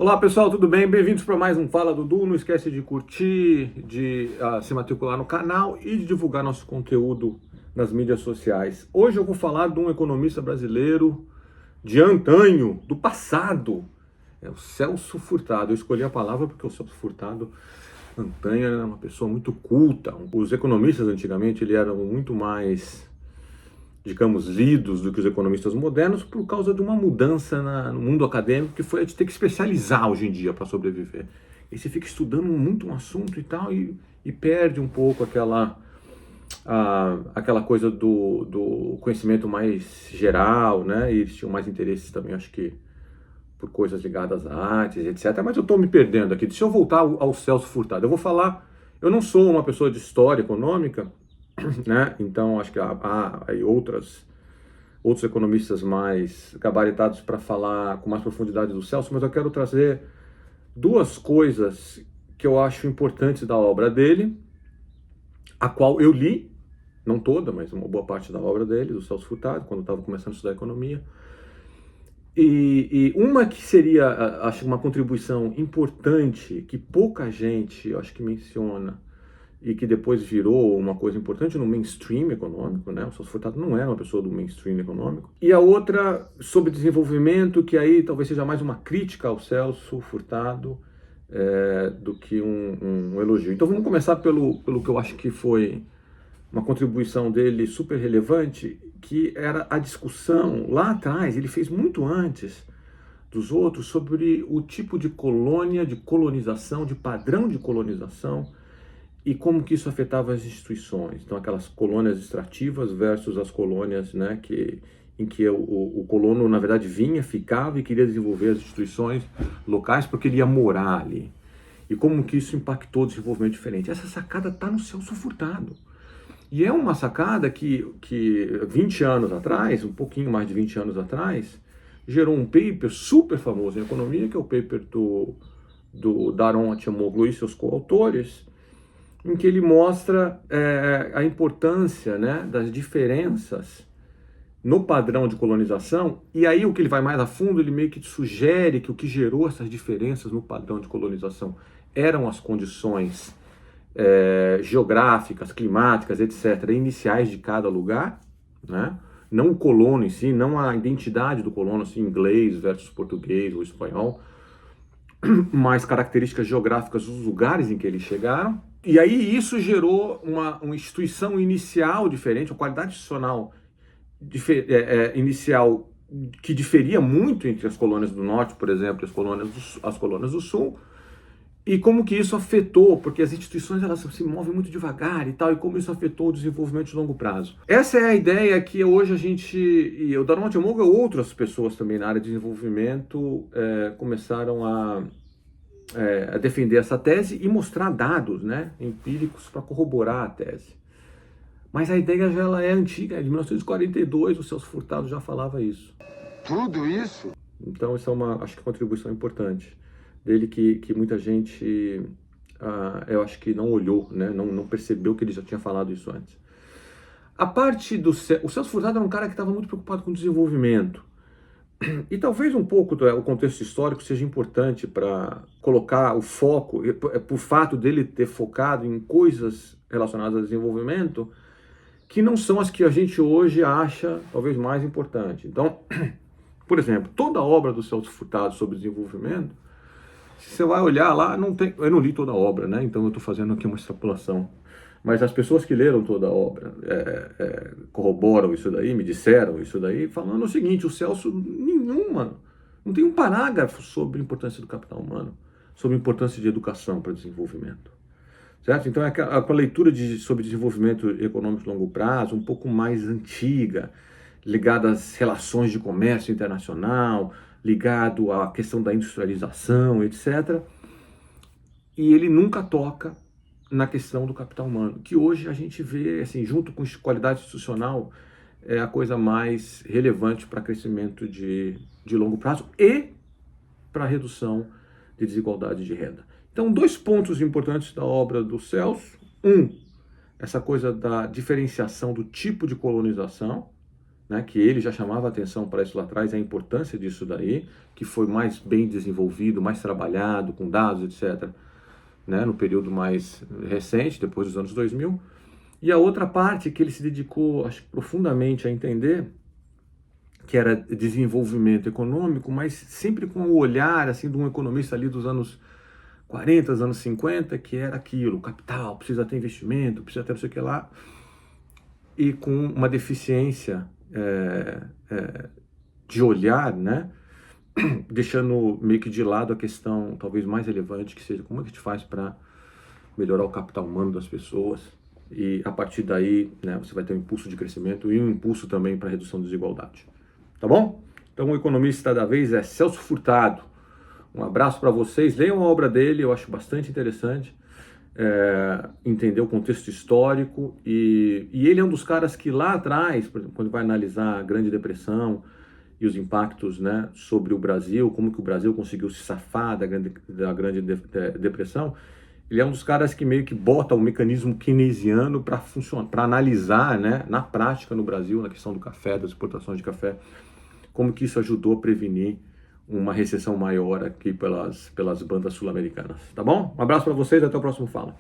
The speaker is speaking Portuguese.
Olá pessoal, tudo bem? Bem-vindos para mais um Fala Dudu. Não esquece de curtir, de se matricular no canal e de divulgar nosso conteúdo nas mídias sociais. Hoje eu vou falar de um economista brasileiro de antanho, do passado, é o Celso Furtado. Eu escolhi a palavra porque o Celso Furtado, antanho, era uma pessoa muito culta. Os economistas antigamente eles eram muito mais, digamos, lidos do que os economistas modernos por causa de uma mudança no mundo acadêmico que foi a de ter que especializar hoje em dia para sobreviver. E você fica estudando muito um assunto e tal e perde um pouco aquela coisa do conhecimento mais geral, né? E eles tinham mais interesses também, acho que por coisas ligadas a artes, etc. Mas eu estou me perdendo aqui. Deixa eu voltar ao Celso Furtado. Eu vou falar, eu não sou uma pessoa de história econômica, né? Então acho que há aí outros economistas mais gabaritados para falar com mais profundidade do Celso, mas eu quero trazer duas coisas que eu acho importantes da obra dele, a qual eu li, não toda, mas uma boa parte da obra dele, do Celso Furtado, quando eu estava começando a estudar economia. E uma que seria, acho, uma contribuição importante, que pouca gente, acho que menciona, e que depois virou uma coisa importante no mainstream econômico, né? O Celso Furtado não era uma pessoa do mainstream econômico. E a outra sobre desenvolvimento, que aí talvez seja mais uma crítica ao Celso Furtado do que um elogio. Então vamos começar pelo que eu acho que foi uma contribuição dele super relevante, que era a discussão lá atrás, ele fez muito antes dos outros, sobre o tipo de colônia, de colonização, de padrão de colonização, e como que isso afetava as instituições. Então, aquelas colônias extrativas versus as colônias, né, em que o colono, na verdade, vinha, ficava e queria desenvolver as instituições locais porque ele ia morar ali. E como que isso impactou o desenvolvimento diferente. Essa sacada está no Celso Furtado. E é uma sacada que 20 anos atrás, um pouquinho mais de 20 anos atrás, gerou um paper super famoso em economia, que é o paper do Daron Acemoglu e seus coautores, em que ele mostra a importância, né, das diferenças no padrão de colonização, e aí o que ele vai mais a fundo, ele meio que sugere que o que gerou essas diferenças no padrão de colonização eram as condições geográficas, climáticas, etc., iniciais de cada lugar, né? Não o colono em si, não a identidade do colono, assim, inglês versus português ou espanhol, mas características geográficas dos lugares em que eles chegaram. E aí isso gerou uma instituição inicial diferente, uma qualidade institucional inicial que diferia muito entre as colônias do norte, por exemplo, e as colônias do sul, e como que isso afetou, porque as instituições elas se movem muito devagar e tal, e como isso afetou o desenvolvimento de longo prazo. Essa é a ideia que hoje a gente, e o Daron Acemoglu e outras pessoas também na área de desenvolvimento começaram a defender essa tese e mostrar dados, né, empíricos para corroborar a tese. Mas a ideia já ela é antiga, é de 1942, o Celso Furtado já falava isso. Tudo isso? Então isso é uma, acho que, contribuição importante dele que muita gente, eu acho que não olhou, né, não percebeu que ele já tinha falado isso antes. A parte do o Celso Furtado era um cara que estava muito preocupado com o desenvolvimento. E talvez um pouco o contexto histórico seja importante para colocar o foco, por fato dele ter focado em coisas relacionadas ao desenvolvimento, que não são as que a gente hoje acha talvez mais importante. Então, por exemplo, toda a obra do Celso Furtado sobre desenvolvimento, se você vai olhar lá, não tem, eu não li toda a obra, né? Então eu estou fazendo aqui uma extrapolação. Mas as pessoas que leram toda a obra corroboram isso daí, me disseram isso daí, falando o seguinte: o Celso, não tem um parágrafo sobre a importância do capital humano, sobre a importância de educação para desenvolvimento. Certo? Então é a leitura sobre desenvolvimento econômico de longo prazo, um pouco mais antiga, ligada às relações de comércio internacional, ligado à questão da industrialização, etc. E ele nunca toca na questão do capital humano, que hoje a gente vê, assim, junto com qualidade institucional, é a coisa mais relevante para crescimento de longo prazo e para redução de desigualdade de renda. Então, dois pontos importantes da obra do Celso. Essa coisa da diferenciação do tipo de colonização, né, que ele já chamava atenção para isso lá atrás, a importância disso daí, que foi mais bem desenvolvido, mais trabalhado, com dados, etc., né, no período mais recente, depois dos anos 2000. E a outra parte que ele se dedicou, acho que profundamente a entender, que era desenvolvimento econômico, mas sempre com o olhar assim de um economista ali dos anos 40, anos 50, que era aquilo, capital, precisa ter investimento, precisa ter não sei o que lá, e com uma deficiência de olhar, né, deixando meio que de lado a questão talvez mais relevante, que seja como é que a gente faz para melhorar o capital humano das pessoas, e a partir daí, né, você vai ter um impulso de crescimento e um impulso também para redução da desigualdade. Tá bom? Então o economista da vez é Celso Furtado. Um abraço para vocês. Leiam a obra dele, eu acho bastante interessante. Entender o contexto histórico. E ele é um dos caras que lá atrás, por exemplo, quando vai analisar a Grande Depressão e os impactos, né, sobre o Brasil, como que o Brasil conseguiu se safar da grande Depressão, ele é um dos caras que meio que bota o mecanismo keynesiano para funcionar, para analisar, né, na prática no Brasil, na questão do café, das exportações de café, como que isso ajudou a prevenir uma recessão maior aqui pelas bandas sul-americanas, tá bom? Um abraço para vocês, até o próximo Fala.